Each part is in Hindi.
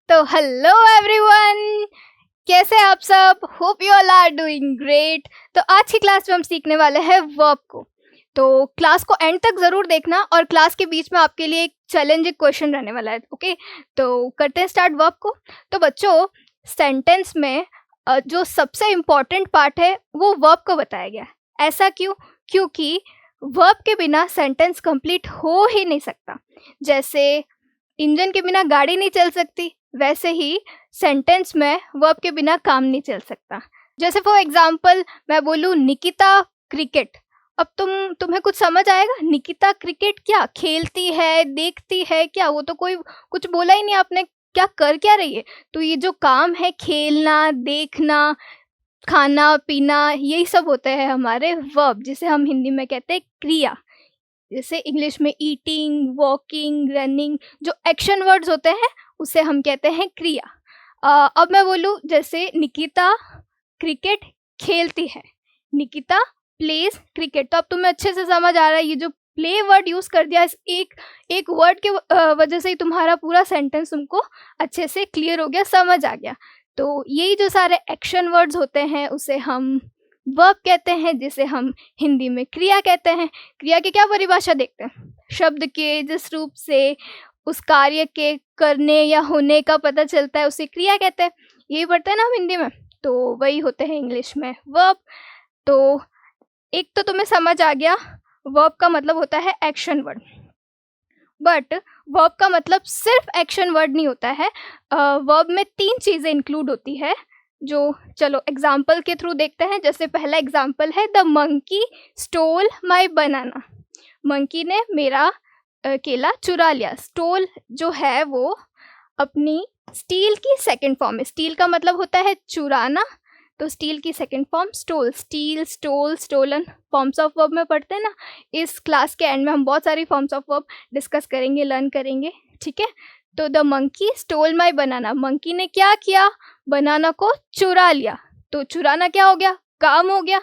तो हेलो एवरीवन, कैसे हैं आप सब? Hope you all are doing great. तो आज की क्लास में हम सीखने वाले हैं वर्ब को। तो क्लास को एंड तक ज़रूर देखना और क्लास के बीच में आपके लिए एक चैलेंजिंग क्वेश्चन रहने वाला है। ओके, तो करते हैं स्टार्ट वर्ब को। तो बच्चों, सेंटेंस में जो सबसे इम्पॉर्टेंट पार्ट है वो वर्ब को बताया गया है। ऐसा क्यों? क्योंकि वर्ब के बिना सेंटेंस कंप्लीट हो ही नहीं सकता। जैसे इंजन के बिना गाड़ी नहीं चल सकती, वैसे ही सेंटेंस में वर्ब के बिना काम नहीं चल सकता। जैसे फॉर एग्जांपल मैं बोलूँ निकिता क्रिकेट, अब तुम्हें कुछ समझ आएगा? निकिता क्रिकेट क्या खेलती है, देखती है क्या? वो तो कोई कुछ बोला ही नहीं आपने, क्या कर क्या रही है? तो ये जो काम है, खेलना, देखना, खाना पीना, यही सब होते हैं हमारे वर्ब, जिसे हम हिंदी में कहते हैं क्रिया। जैसे इंग्लिश में ईटिंग, वॉकिंग, रनिंग, जो एक्शन वर्ड्स होते हैं उसे हम कहते हैं क्रिया। अब मैं बोलूँ जैसे निकिता क्रिकेट खेलती है, निकिता प्लेज क्रिकेट। तो अब तुम्हें अच्छे से समझ आ रहा है, ये जो प्ले वर्ड यूज़ कर दिया, इस एक वर्ड के वजह से ही तुम्हारा पूरा सेंटेंस तुमको अच्छे से क्लियर हो गया, समझ आ गया। तो यही जो सारे एक्शन वर्ड्स होते हैं उसे हम वर्ब कहते हैं, जिसे हम हिंदी में क्रिया कहते हैं। क्रिया की क्या परिभाषा देखते हैं? शब्द के जिस रूप से उस कार्य के करने या होने का पता चलता है उसे क्रिया कहते हैं। यही पढ़ते हैं ना हम हिंदी में, तो वही होते हैं इंग्लिश में वर्ब। तो एक तो तुम्हें समझ आ गया, वर्ब का मतलब होता है एक्शन वर्ड। बट वर्ब का मतलब सिर्फ एक्शन वर्ड नहीं होता है। वर्ब में 3 चीज़ें इंक्लूड होती है, जो चलो एग्जाम्पल के थ्रू देखते हैं। जैसे पहला एग्जाम्पल है, the monkey stole my banana. Monkey ने मेरा केला चुरा लिया। स्टोल जो है वो अपनी स्टील की सेकंड फॉर्म है। स्टील का मतलब होता है चुराना, तो स्टील की second form stole. Steal, stole, stolen forms of verb में पढ़ते हैं ना। इस क्लास के एंड में हम बहुत सारी फॉर्म्स ऑफ वर्ब डिस्कस करेंगे, लर्न करेंगे, ठीक है। तो the monkey stole my banana, monkey ने क्या किया? बनाना को चुरा लिया। तो चुराना क्या हो गया? काम हो गया।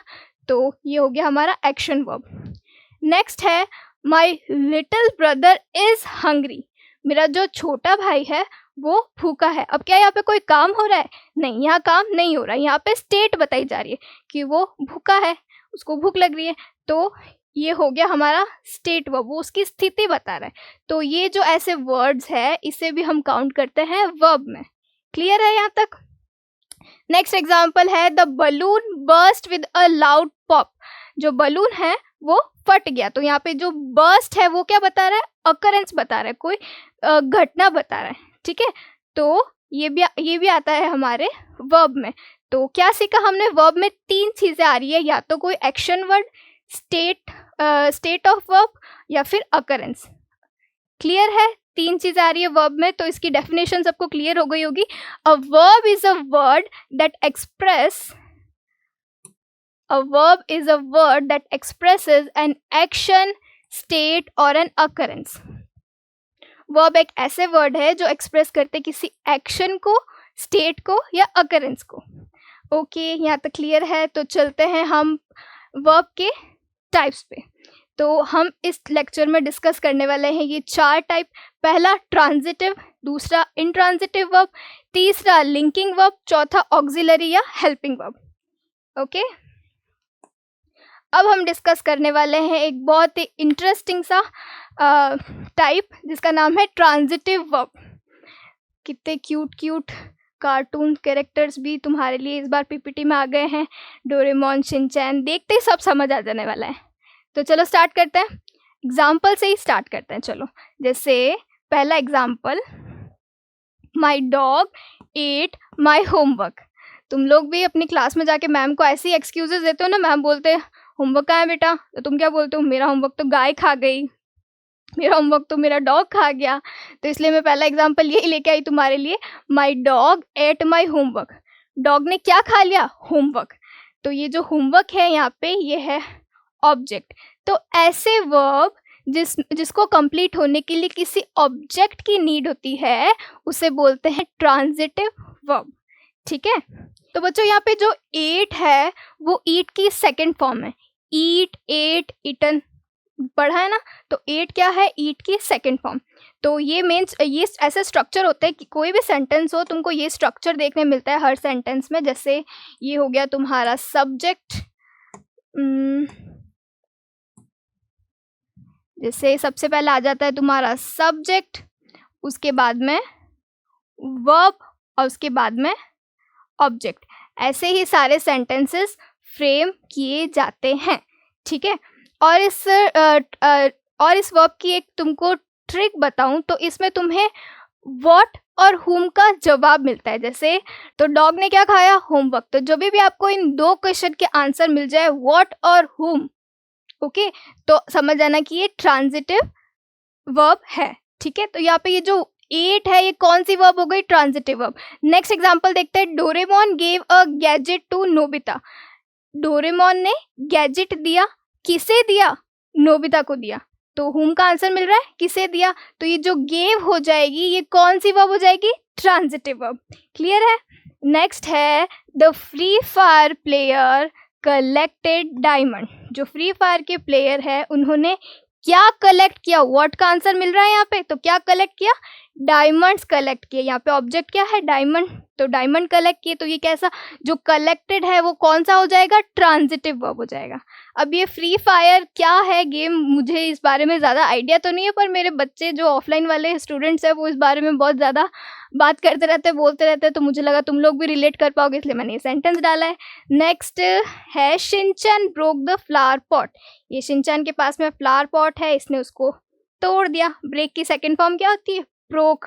तो ये हो गया हमारा एक्शन वर्ब। नेक्स्ट है, my little brother is hungry. मेरा जो छोटा भाई है वो भूखा है। अब क्या यहाँ पे कोई काम हो रहा है? नहीं, यहाँ काम नहीं हो रहा है। यहाँ पे स्टेट बताई जा रही है कि वो भूखा है, उसको भूख लग रही है। तो ये हो गया हमारा स्टेट वर्ब, वो उसकी स्थिति बता रहा है। तो ये जो ऐसे वर्ड्स है इसे भी हम काउंट करते हैं वर्ब में। क्लियर है यहाँ तक? नेक्स्ट एग्जाम्पल है, the balloon burst with a loud pop. जो बलून है वो फट गया। तो यहाँ पे जो बर्स्ट है वो क्या बता रहा है? अकरेंस बता रहा है, कोई घटना बता रहा है, ठीक है। तो ये भी आता है हमारे वर्ब में। तो क्या सीखा हमने? वर्ब में 3 चीज़ें आ रही है, या तो कोई action word, state of verb, या फिर अकरेंस। क्लियर है? 3 चीज़ें आ रही है वर्ब में, तो इसकी डेफिनेशन सबको क्लियर हो गई होगी। A verb is a word that expresses an action, state और an occurrence। वर्ब एक ऐसे वर्ड है जो एक्सप्रेस करते किसी एक्शन को, स्टेट को या अकरेंस को। ओके, यहाँ तक क्लियर है। तो चलते हैं हम वर्ब के टाइप्स पे। तो हम इस लेक्चर में डिस्कस करने वाले हैं ये 4 टाइप। पहला ट्रांजिटिव, दूसरा इंट्रांजिटिव वर्ब, तीसरा लिंकिंग वर्ब, चौथा ऑक्सिलरी या हेल्पिंग वर्ब। ओके, अब हम डिस्कस करने वाले हैं एक बहुत ही इंटरेस्टिंग सा टाइप जिसका नाम है ट्रांजिटिव वर्ब। कितने क्यूट क्यूट कार्टून कैरेक्टर्स भी तुम्हारे लिए इस बार पीपीटी में आ गए हैं। डोरेमोन, शिनचैन, देखते ही सब समझ आ जाने वाला है। तो चलो स्टार्ट करते हैं, एग्जाम्पल से ही स्टार्ट करते हैं। चलो, जैसे पहला example, my dog at my homework. तुम लोग भी अपनी क्लास में जाके मैम को ऐसे ही एक्सक्यूजेस देते हो ना। मैम बोलते हैं होमवर्क कहाँ है बेटा? तो तुम क्या बोलते हो? मेरा होमवर्क तो गाय खा गई, मेरा होमवर्क तो मेरा डॉग खा गया। तो इसलिए मैं पहला एग्जाम्पल यही लेके आई तुम्हारे लिए, my dog at my homework. Dog ने क्या खा लिया? होमवर्क। तो ये जो होमवर्क है यहाँ पे ये है ऑब्जेक्ट। तो ऐसे वर्ब जिसको कंप्लीट होने के लिए किसी ऑब्जेक्ट की नीड होती है उसे बोलते हैं ट्रांजिटिव वर्ब, ठीक है। तो बच्चों यहाँ पे जो एट है वो ईट की सेकंड फॉर्म है। ईट, एट, ईटन, पढ़ा है ना। तो एट क्या है, ईट की सेकंड फॉर्म। तो ये ऐसे स्ट्रक्चर होता है कि कोई भी सेंटेंस हो तुमको ये स्ट्रक्चर देखने मिलता है हर सेंटेंस में। जैसे ये हो गया तुम्हारा सब्जेक्ट, जैसे सबसे पहले आ जाता है तुम्हारा सब्जेक्ट, उसके बाद में वर्ब और उसके बाद में ऑब्जेक्ट। ऐसे ही सारे सेंटेंसेस फ्रेम किए जाते हैं, ठीक है। और इस वर्ब की एक तुमको ट्रिक बताऊं तो इसमें तुम्हें व्हाट और हुम का जवाब मिलता है। जैसे तो डॉग ने क्या खाया, होमवर्क। तो जब भी आपको इन दो क्वेश्चन के आंसर मिल जाए व्हाट और हुम, ओके, तो समझ जाना कि ये ट्रांजिटिव वर्ब है, ठीक है। तो यहाँ पे ये जो 8 है ये कौन सी वर्ब हो गई, ट्रांजिटिव वर्ब। नेक्स्ट एग्जांपल देखते हैं, Doraemon gave a gadget to Nobita. Doraemon ने गैजेट दिया, किसे दिया, नोबिता को दिया। तो हुम का आंसर मिल रहा है किसे दिया, तो ये जो गेव हो जाएगी ये कौन सी वर्ब हो जाएगी, ट्रांजिटिव वर्ब। क्लियर है। नेक्स्ट है the free fire player collected diamond. जो फ्री फायर के प्लेयर है उन्होंने क्या कलेक्ट किया, व्हाट का आंसर मिल रहा है यहाँ पे। तो क्या कलेक्ट किया, डायमंड्स कलेक्ट किए। यहाँ पे ऑब्जेक्ट क्या है, डायमंड। तो डायमंड कलेक्ट किए, तो ये कैसा, जो कलेक्टेड है वो कौन सा हो जाएगा, ट्रांजिटिव वर्ब हो जाएगा। अब ये फ्री फायर क्या है गेम, मुझे इस बारे में ज़्यादा आइडिया तो नहीं है, पर मेरे बच्चे जो ऑफलाइन वाले स्टूडेंट्स हैं वो इस बारे में बहुत ज़्यादा बात करते रहते हैं, बोलते रहते हैं, तो मुझे लगा तुम लोग भी रिलेट कर पाओगे, इसलिए मैंने ये सेंटेंस डाला है। नेक्स्ट है Shinchan broke the flower pot. ये शिनचैन के पास में फ्लावर पॉट है, इसने उसको तोड़ दिया। ब्रेक की सेकेंड फॉर्म क्या होती है, ब्रोक।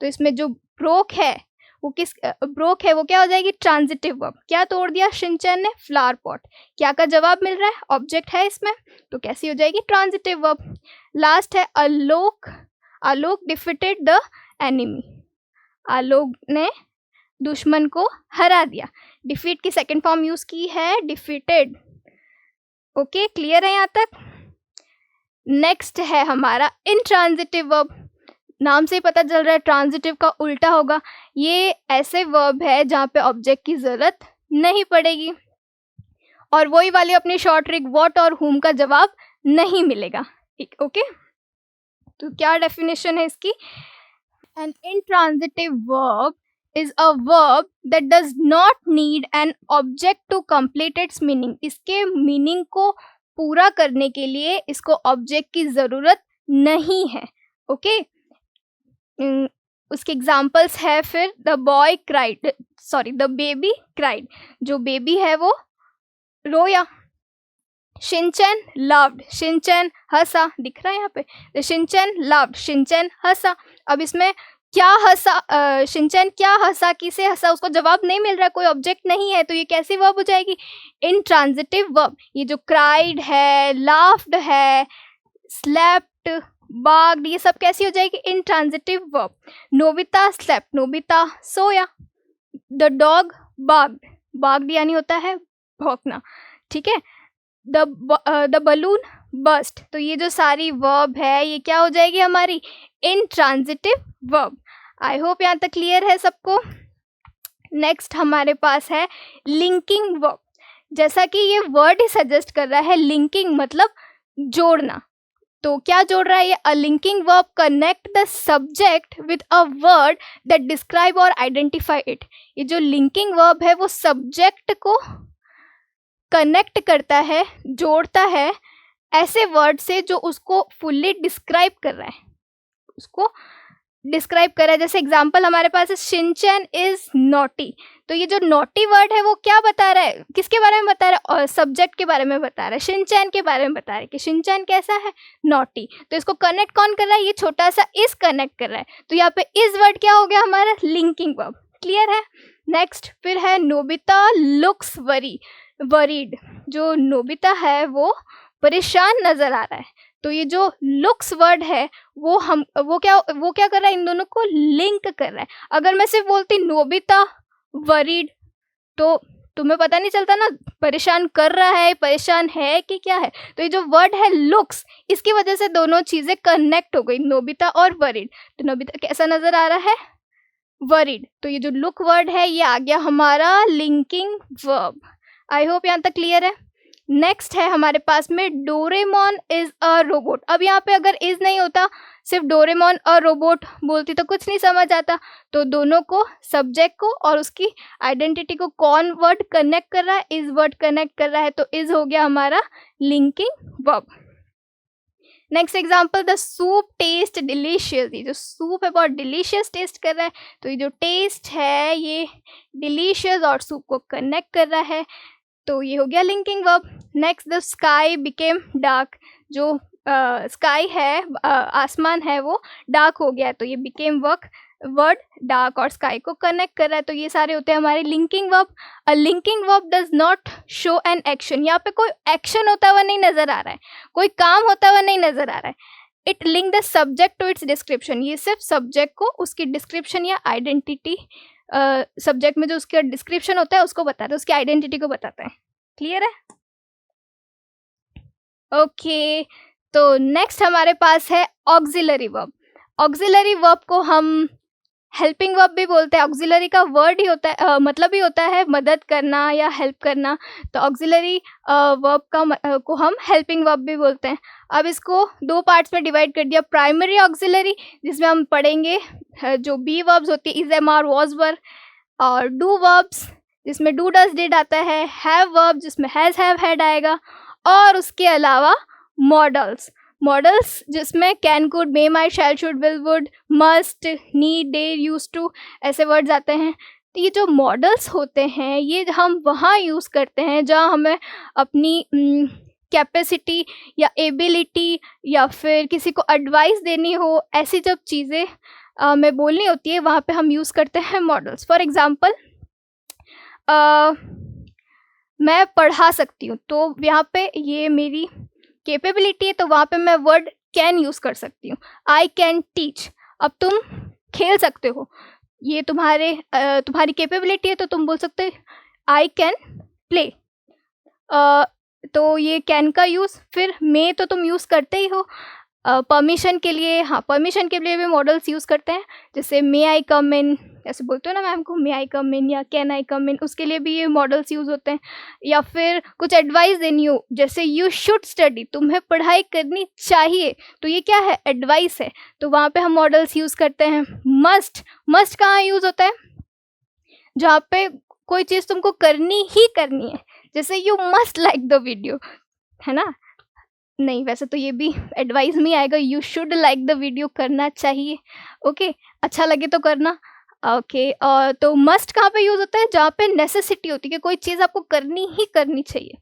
तो इसमें जो ब्रोक है वो क्या हो जाएगी, ट्रांजिटिव वर्ब। क्या तोड़ दिया शिनचैन ने, फ्लावर पॉट। क्या का जवाब मिल रहा है, ऑब्जेक्ट है इसमें, तो कैसी हो जाएगी, ट्रांजिटिव वर्ब। लास्ट है आलोक डिफीटेड द एनिमी। आलोक ने दुश्मन को हरा दिया। डिफीट की सेकेंड फॉर्म यूज की है, डिफीटेड। ओके, क्लियर है यहाँ तक। नेक्स्ट है हमारा इनट्रांजिटिव वर्ब। नाम से ही पता चल रहा है ट्रांजिटिव का उल्टा होगा। ये ऐसे वर्ब है जहाँ पे ऑब्जेक्ट की जरूरत नहीं पड़ेगी और वही वाली अपनी शॉर्ट ट्रिक व्हाट और हुम का जवाब नहीं मिलेगा, ठीक। ओके, तो क्या डेफिनेशन है इसकी, an intransitive verb is a verb that does not need an object to complete its meaning। इसके मीनिंग को पूरा करने के लिए इसको ऑब्जेक्ट की ज़रूरत नहीं है, ओके। उसके एग्जाम्पल्स है फिर द बेबी क्राइड। जो बेबी है वो रोया। शिनचैन लव्ड, शिनचैन हंसा, दिख रहा है यहाँ पे, शिनचैन लव्ड, शिनचैन हंसा। अब इसमें क्या हंसा, शिनचैन क्या हंसा, किसे हंसा, उसको जवाब नहीं मिल रहा है, कोई ऑब्जेक्ट नहीं है, तो ये कैसी वर्ब हो जाएगी, इनट्रांजिटिव वर्ब। ये जो क्राइड है, लाफ्ड है, स्लेप्ट, बाग्ड, ये सब कैसी हो जाएगी, intransitive verb. Nobita slept, Nobita सोया। द डॉग बाग्ड यानी होता है भौंकना, ठीक है। The balloon burst. तो ये जो सारी वर्ब है ये क्या हो जाएगी हमारी, इनट्रांजिटिव वर्ब। आई होप यहाँ तक क्लियर है सबको। नेक्स्ट हमारे पास है लिंकिंग वर्ब। जैसा कि ये वर्ड ही सजेस्ट कर रहा है, लिंकिंग मतलब जोड़ना। तो क्या जोड़ रहा है ये, अ linking verb connect the subject with a word that describe और आइडेंटिफाई इट। ये जो लिंकिंग वर्ब है वो सब्जेक्ट को कनेक्ट करता है, जोड़ता है ऐसे वर्ड से जो उसको फुल्ली डिस्क्राइब कर रहा है, उसको डिस्क्राइब कर रहा है। जैसे एग्जांपल हमारे पास है शिनचैन इज नॉटी। तो ये जो नॉटी वर्ड है वो क्या बता रहा है, किसके बारे में बता रहा है, और सब्जेक्ट के बारे में बता रहा है, शिनचैन के बारे में बता रहा है कि शिनचैन कैसा है, नॉटी। तो इसको कनेक्ट कौन कर रहा है, ये छोटा सा इज कनेक्ट कर रहा है। तो यहाँ पे इज वर्ड क्या हो गया हमारा, लिंकिंग वर्ब। क्लियर है। नेक्स्ट फिर है नोबिता लुक्स वरीड। जो नोबिता है वो परेशान नजर आ रहा है। तो ये जो लुक्स वर्ड है वो क्या कर रहा है, इन दोनों को लिंक कर रहा है। अगर मैं सिर्फ बोलती नोबिता वरीड तो तुम्हें पता नहीं चलता ना, परेशान कर रहा है, परेशान है कि क्या है। तो ये जो वर्ड है लुक्स, इसकी वजह से दोनों चीजें कनेक्ट हो गई, नोबिता और वरीड। तो नोबिता कैसा नजर आ रहा है, वरीड। तो ये जो लुक वर्ड है ये आ गया हमारा लिंकिंग वर्ब। आई होप यहाँ तक क्लियर है। नेक्स्ट है हमारे पास में डोरेमोन इज अ रोबोट। अब यहाँ पे अगर इज नहीं होता, सिर्फ डोरेमोन अ रोबोट बोलती तो कुछ नहीं समझ आता। तो दोनों को, सब्जेक्ट को और उसकी आइडेंटिटी को कौन वर्ड कनेक्ट कर रहा है, इज वर्ड कनेक्ट कर रहा है, तो इज हो गया हमारा linking verb. Next example, the soup taste delicious. ये जो सूप है बहुत डिलीशियस टेस्ट कर रहा है, तो ये जो टेस्ट है ये डिलीशियस और सूप को कनेक्ट कर रहा है, तो ये हो गया linking verb. Next, the sky became dark. जो स्काई है, आसमान है, वो डार्क हो गया है, तो ये बिकेम वर्ड डार्क और स्काई को कनेक्ट कर रहा है, तो ये सारे होते हैं हमारे linking verb. A linking verb does not show an action. यहाँ पे कोई एक्शन होता हुआ नहीं नजर आ रहा है, कोई काम होता हुआ नहीं नजर आ रहा है। It link the subject to its description. ये सिर्फ सब्जेक्ट को उसकी डिस्क्रिप्शन या आइडेंटिटी, सब्जेक्ट में जो उसका डिस्क्रिप्शन होता है उसको बताता है, उसकी आइडेंटिटी को बताता है। क्लियर है? ओके, तो नेक्स्ट हमारे पास है ऑक्सिलरी वर्ब। ऑक्सिलरी वर्ब को हम हेल्पिंग वर्ब भी बोलते हैं। ऑक्सिलरी का वर्ड ही होता है, मतलब ही होता है मदद करना या हेल्प करना, तो ऑक्सिलरी वर्ब का को हम हेल्पिंग वर्ब भी बोलते हैं। अब इसको दो पार्ट्स में डिवाइड कर दिया, प्राइमरी ऑक्सिलरी जिसमें हम पढ़ेंगे जो बी वर्ब्स होती है, is, am, are, was, were, और डू वर्ब्स जिसमें डू, डज, डिड आता है, हैव वर्ब जिसमें हैज़, हैव, हैड आएगा, और उसके अलावा मॉडल्स जिसमें can, could, may, might, shall, should, will, would, must, need, dare, use to, ऐसे वर्ड्स आते हैं। तो ये जो मॉडल्स होते हैं ये हम वहाँ यूज़ करते हैं जहाँ हमें अपनी कैपेसिटी या एबिलिटी या फिर किसी को एडवाइस देनी हो, ऐसी जब चीज़ें में बोलनी होती है वहाँ पे हम यूज़ करते हैं मॉडल्स। फॉर एग्ज़ाम्पल, मैं पढ़ा सकती हूँ, तो यहाँ पे ये मेरी कैपेबिलिटी है, तो वहाँ पे मैं वर्ड कैन यूज़ कर सकती हूँ। I can teach. अब तुम खेल सकते हो, ये तुम्हारी कैपेबिलिटी है, तो तुम बोल सकते आई कैन प्ले। तो ये कैन का यूज़। फिर मे तो तुम यूज़ करते ही हो परमिशन के लिए। हाँ, परमिशन के लिए भी मॉडल्स यूज़ करते हैं, जैसे मे आई कम इन, ऐसे बोलते हो ना मैम को, मे आई कम इन या कैन आई कम इन, उसके लिए भी ये मॉडल्स यूज़ होते हैं। या फिर कुछ एडवाइस देनी हो, जैसे यू शुड स्टडी, तुम्हें पढ़ाई करनी चाहिए, तो ये क्या है, एडवाइस है, तो वहाँ पे हम मॉडल्स यूज़ करते हैं। मस्ट कहाँ यूज़ होता है, जहाँ पे कोई चीज़ तुमको करनी ही करनी है, जैसे you must like the video, है ना। नहीं, वैसे तो ये भी एडवाइस में आएगा, you should like the video, करना चाहिए, ओके, अच्छा लगे तो करना, ओके। तो मस्ट कहाँ पे यूज़ होता है, जहाँ पे नेसेसिटी होती है कि कोई चीज़ आपको करनी ही करनी चाहिए,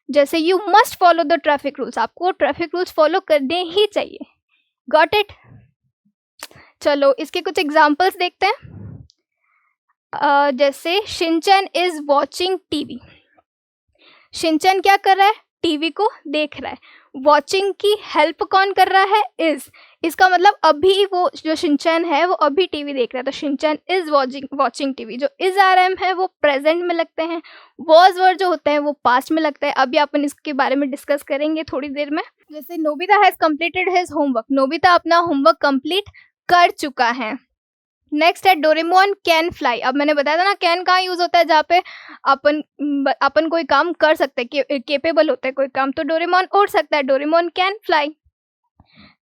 जैसे you must follow the traffic rules, आपको ट्रैफिक रूल्स फॉलो करने ही चाहिए। Got it? चलो इसके कुछ एग्जाम्पल्स देखते हैं। जैसे Shinchan is watching TV. Shinchan क्या कर रहा है, टीवी को देख रहा है। वॉचिंग की हेल्प कौन कर रहा है, इज। इसका मतलब अभी वो जो शिनचैन है वो अभी टीवी देख रहा है, तो शिनचैन इज वॉचिंग टीवी। जो इज आर एम है वो प्रेजेंट में लगते हैं, वॉज वर्ड जो होते हैं वो पास्ट में लगता है। अभी अपन इसके बारे में डिस्कस करेंगे थोड़ी देर में। जैसे Nobita has completed his homework, Nobita अपना होमवर्क कंप्लीट कर चुका है। नेक्स्ट है डोरेमोन कैन फ्लाई। अब मैंने बताया था ना कैन कहाँ यूज होता है, जहाँ पे अपन कोई काम कर सकते हैं, केपेबल होता है कोई काम, तो डोरेमोन उड़ सकता है, डोरेमोन कैन फ्लाई।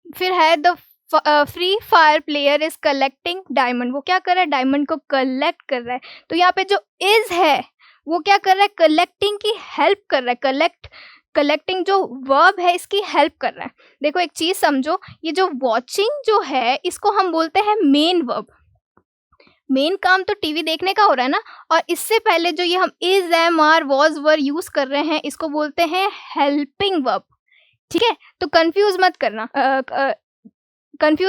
फिर है the free fire player is collecting diamond. वो क्या कर रहा है, डायमंड को कलेक्ट कर रहा है। तो यहाँ पे जो इज है वो क्या कर रहा है, कलेक्टिंग की हेल्प कर रहा है। कलेक्टिंग जो वर्ब है इसकी हेल्प कर रहा है। देखो एक चीज समझो, ये जो वॉचिंग जो है इसको हम बोलते हैं मेन वर्ब। मेन काम तो टीवी देखने का हो रहा है ना, और इससे पहले जो ये हम is, am, are, was, were use कर रहे हैं इसको बोलते हैं हेल्पिंग वर्ब। ठीक है, तो कंफ्यूज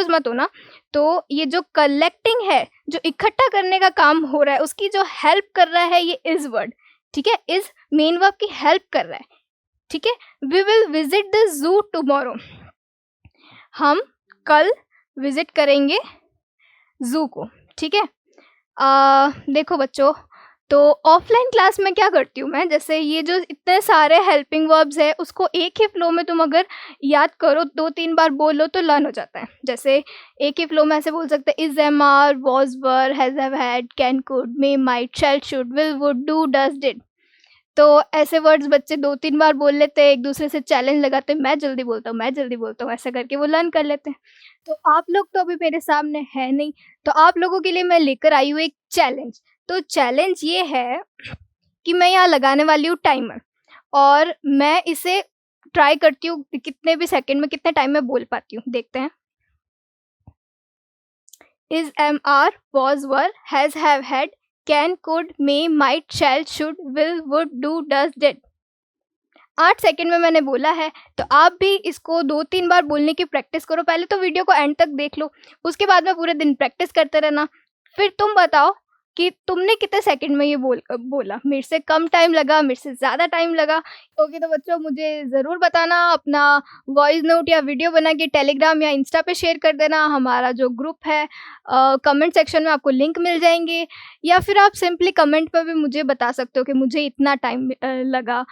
मत होना। तो ये जो कलेक्टिंग है, जो इकट्ठा करने का काम हो रहा है, उसकी जो हेल्प कर रहा है ये इज वर्ड। ठीक है, इज मेन वर्ब की हेल्प कर रहा है। ठीक है, we will visit the zoo tomorrow. हम कल विजिट करेंगे जू को। ठीक है, देखो बच्चों, तो ऑफलाइन क्लास में क्या करती हूँ मैं, जैसे ये जो इतने सारे हेल्पिंग वर्ब्स है उसको एक ही फ्लो में तुम अगर याद करो, 2-3 बार बोलो तो लर्न हो जाता है। जैसे एक ही फ्लो में ऐसे बोल सकते हैं, is, am, are, was, were, has, have, had, can, could, may, might, shall, should, will, would, do, does, did. तो ऐसे वर्ड्स बच्चे 2-3 बार बोल लेते हैं, एक-दूसरे से चैलेंज लगाते हैं, मैं जल्दी बोलता हूँ, मैं जल्दी बोलता हूँ, ऐसा करके वो लर्न कर लेते हैं। तो आप लोग तो अभी मेरे सामने हैं नहीं, तो आप लोगों के लिए मैं लेकर आई हूँ एक चैलेंज। तो चैलेंज ये है कि मैं यहाँ लगाने वाली हूँ टाइमर और मैं इसे ट्राई करती हूँ कितने भी सेकंड में, कितने टाइम में बोल पाती हूँ, देखते हैं। Is, am, are, was, were, has, have, had, can, could, may, might, shall, should, will, would, do, does, did. 8 second में मैंने बोला है, तो आप भी इसको 2-3 बार बोलने की प्रैक्टिस करो। पहले तो वीडियो को एंड तक देख लो, उसके बाद में पूरे दिन प्रैक्टिस करते रहना। फिर तुम बताओ कि तुमने कितने सेकंड में ये बोला। मेरे से कम टाइम लगा, मेरे से ज़्यादा टाइम लगा। ओके, तो बच्चों मुझे ज़रूर बताना, अपना वॉइस नोट या वीडियो बना के टेलीग्राम या इंस्टा पे शेयर कर देना। हमारा जो ग्रुप है कमेंट सेक्शन में आपको लिंक मिल जाएंगे, या फिर आप सिंपली कमेंट पर भी मुझे बता सकते हो कि मुझे इतना टाइम लगा।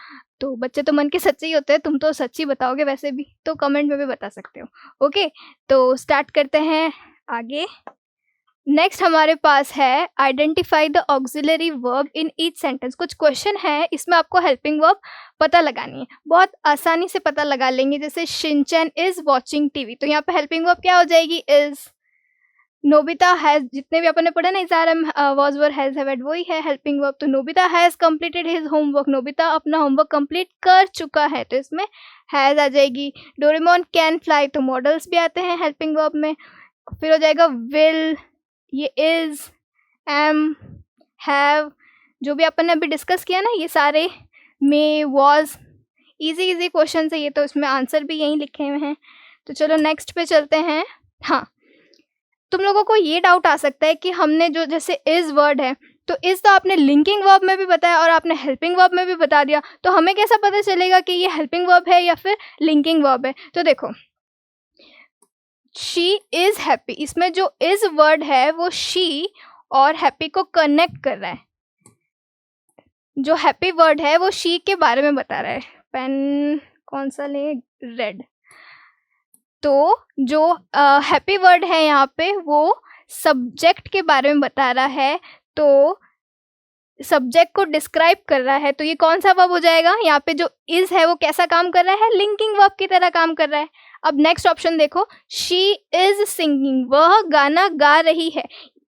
तो बच्चे तो मन के सच्चे ही होते हैं, तुम तो सच ही बताओगे वैसे भी, तो कमेंट में भी बता सकते हो। ओके, तो स्टार्ट करते हैं आगे। नेक्स्ट हमारे पास है identify the auxiliary verb in each sentence. कुछ क्वेश्चन है, इसमें आपको हेल्पिंग वर्ब पता लगानी है। बहुत आसानी से पता लगा लेंगे, जैसे शिनचैन इज वॉचिंग टीवी, तो यहाँ पे हेल्पिंग वर्ब क्या हो जाएगी? इज। नोबिता हैज़, जितने भी अपन ने पढ़ा ना, इज़ारम, was, were, has, have, had, वही है हेल्पिंग वर्ब। तो Nobita has completed his homework, Nobita अपना होमवर्क कंप्लीट कर चुका है, तो इसमें हैज़ आ जाएगी। डोरेमोन कैन फ्लाई, तो मॉडल्स भी आते हैं हेल्पिंग वर्ब में। फिर हो जाएगा विल, ये इज़, एम, हैव, जो भी अपन ने अभी डिस्कस किया ना, ये सारे, मे, वॉज, इजी इजी क्वेश्चन है ये, तो इसमें आंसर भी यहीं लिखे हुए हैं। तो चलो नेक्स्ट पे चलते हैं। हाँ, तुम लोगों को ये डाउट आ सकता है कि हमने जो जैसे इज वर्ड है, तो इज तो आपने लिंकिंग वर्ब में भी बताया और आपने हेल्पिंग वर्ब में भी बता दिया, तो हमें कैसा पता चलेगा कि ये हेल्पिंग वर्ब है या फिर लिंकिंग वर्ब है? तो देखो, शी इज हैप्पी, इसमें जो इज वर्ड है वो शी और हैप्पी को कनेक्ट कर रहा है। जो हैप्पी वर्ड है वो शी के बारे में बता रहा है। पेन कौन सा ले? रेड। तो जो हैप्पी वर्ड है यहाँ पे वो सब्जेक्ट के बारे में बता रहा है, तो सब्जेक्ट को डिस्क्राइब कर रहा है, तो ये कौन सा वर्ब हो जाएगा? यहाँ पे जो इज है वो कैसा काम कर रहा है? लिंकिंग वर्ब की तरह काम कर रहा है। अब नेक्स्ट ऑप्शन देखो, शी इज सिंगिंग, वह गाना गा रही है,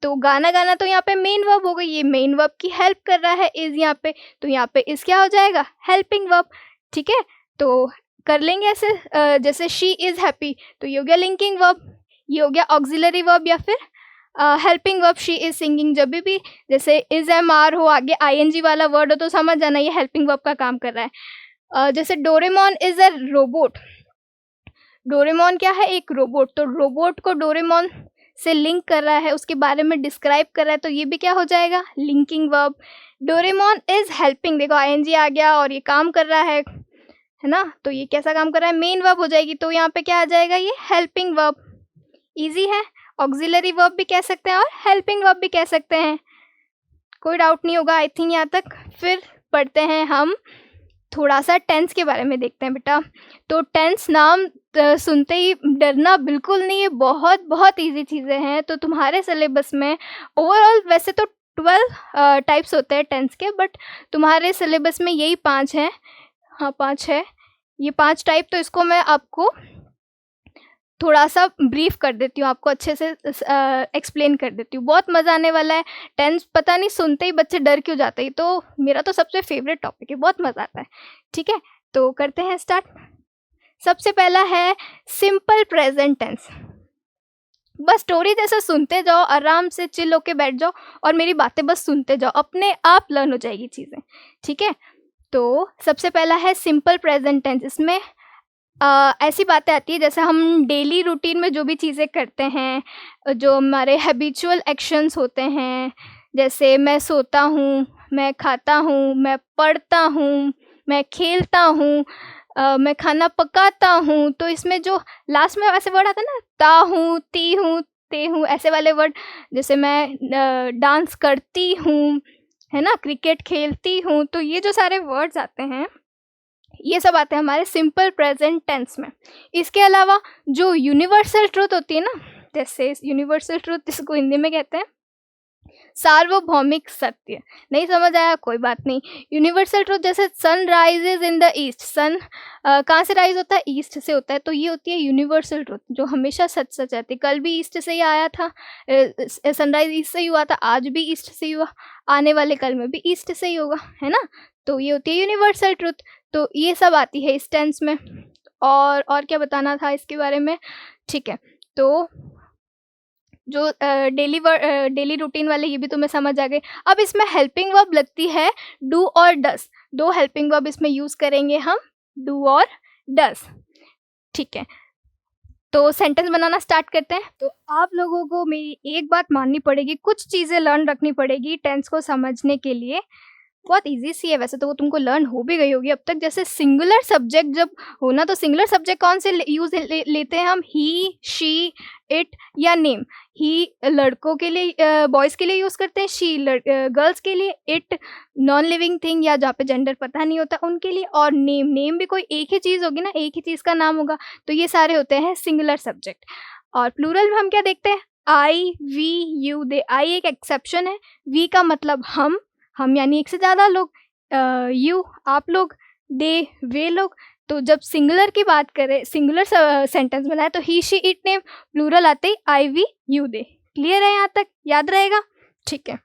तो गाना गाना तो यहाँ पे मेन वर्ब हो गई, ये मेन वर्ब की हेल्प कर रहा है इज यहाँ पे, तो यहाँ पे इज क्या हो जाएगा? Helping verb. ठीक है, तो कर लेंगे ऐसे, जैसे शी इज हैप्पी, तो ये हो गया लिंकिंग वर्ब, ये हो गया ऑक्सिलरी वर्ब या फिर helping verb she is singing. जब भी जैसे इज, एम, आर हो, आगे आईएनजी वाला वर्ड हो, तो समझ जाना ये हेल्पिंग वर्ब का काम कर रहा है। जैसे Doraemon is a robot, Doraemon क्या है? एक रोबोट, तो रोबोट को डोरेमोन से लिंक कर रहा है, उसके बारे में डिस्क्राइब कर रहा है, तो ये भी क्या हो जाएगा? Linking verb. Doraemon is helping, देखो आईएनजी आ गया और ये काम कर रहा है ना, तो ये कैसा काम कर रहा है? मेन वर्ब हो जाएगी, तो यहाँ पे क्या आ जाएगा? ये हेल्पिंग वर्ब। इजी है, ऑक्सिलरी वर्ब भी कह सकते हैं और हेल्पिंग वर्ब भी कह सकते हैं, कोई डाउट नहीं होगा आई थिंक यहाँ तक। फिर पढ़ते हैं हम थोड़ा सा टेंस के बारे में, देखते हैं बेटा। तो टेंस नाम सुनते ही डरना बिल्कुल नहीं है, बहुत बहुत इजी चीज़ें हैं। तो तुम्हारे सिलेबस में ओवरऑल वैसे तो 12 टाइप्स होते हैं टेंस के, बट तुम्हारे सिलेबस में यही 5 हैं। हाँ 5 है, ये 5 टाइप। तो इसको मैं आपको थोड़ा सा ब्रीफ कर देती हूँ, आपको अच्छे से एक्सप्लेन कर देती हूँ, बहुत मज़ा आने वाला है। टेंस पता नहीं सुनते ही बच्चे डर क्यों जाते हैं, तो मेरा तो सबसे फेवरेट टॉपिक है, बहुत मज़ा आता है। ठीक है, तो करते हैं स्टार्ट। सबसे पहला है सिंपल प्रेजेंट टेंस। बस स्टोरी जैसे सुनते जाओ, आराम से चिल होके बैठ जाओ और मेरी बातें बस सुनते जाओ, अपने आप लर्न हो जाएगी चीज़ें। ठीक है, तो सबसे पहला है सिंपल प्रेजेंट टेंस। इसमें ऐसी बातें आती है जैसे हम डेली रूटीन में जो भी चीज़ें करते हैं, जो हमारे हैबिचुअल एक्शंस होते हैं, जैसे मैं सोता हूँ, मैं खाता हूँ, मैं पढ़ता हूँ, मैं खेलता हूँ, मैं खाना पकाता हूँ। तो इसमें जो लास्ट में ऐसे वर्ड आते हैं ना, ता हूँ, ती हूँ, ते हूँ, ऐसे वाले वर्ड, जैसे मैं डांस करती हूँ, है ना, क्रिकेट खेलती हूँ, तो ये जो सारे वर्ड्स आते हैं ये सब आते हैं हमारे सिंपल प्रेजेंट टेंस में। इसके अलावा जो यूनिवर्सल ट्रूथ होती है ना, जैसे यूनिवर्सल ट्रूथ इसको हिंदी में कहते हैं सार्वभौमिक सत्य। नहीं समझ आया, कोई बात नहीं। यूनिवर्सल ट्रूथ जैसे sun rises in the east, sun कहाँ से राइज होता है? ईस्ट से होता है, तो ये होती है यूनिवर्सल ट्रूथ जो हमेशा सच सच रहती है। कल भी ईस्ट से ही आया था, सनराइज ईस्ट से ही हुआ था, आज भी ईस्ट से ही हुआ, आने वाले कल में भी ईस्ट से ही होगा, है ना। तो ये होती है यूनिवर्सल ट्रूथ। तो ये सब आती है इस टेंस में। और क्या बताना था इसके बारे में? ठीक है, तो जो डेली रूटीन वाले ये भी तुम्हें समझ आ गए। अब इसमें हेल्पिंग वर्ब लगती है डू और डस। दो हेल्पिंग वर्ब इसमें यूज करेंगे हम, डू और डस। ठीक है, तो सेंटेंस बनाना स्टार्ट करते हैं। तो आप लोगों को मेरी एक बात माननी पड़ेगी, कुछ चीज़ें लर्न रखनी पड़ेगी टेंस को समझने के लिए। बहुत इजी सी है, वैसे तो वो तुमको लर्न हो भी गई होगी अब तक। जैसे सिंगुलर सब्जेक्ट जब होना, तो सिंगुलर सब्जेक्ट कौन से यूज लेते हैं हम? ही, शी, इट या नेम। ही लड़कों के लिए, बॉयज़ के लिए यूज़ करते हैं, शी गर्ल्स के लिए, इट नॉन लिविंग थिंग या जहाँ पे जेंडर पता नहीं होता उनके लिए, और नेम भी कोई एक ही चीज़ होगी ना, एक ही चीज़ का नाम होगा। तो ये सारे होते हैं सिंगुलर सब्जेक्ट। और प्लूरल में हम क्या देखते हैं? आई, वी, यू, दे। आई एक एक्सेप्शन है। वी का मतलब हम यानी एक से ज़्यादा लोग, यू आप लोग, दे वे लोग। तो जब सिंगुलर की बात करें, सिंगुलर सेंटेंस बनाए, तो ही, शी, इट, नेम, प्लूरल आते ही आई, वी, यू, दे। क्लियर है? यहाँ तक याद रहेगा? ठीक है,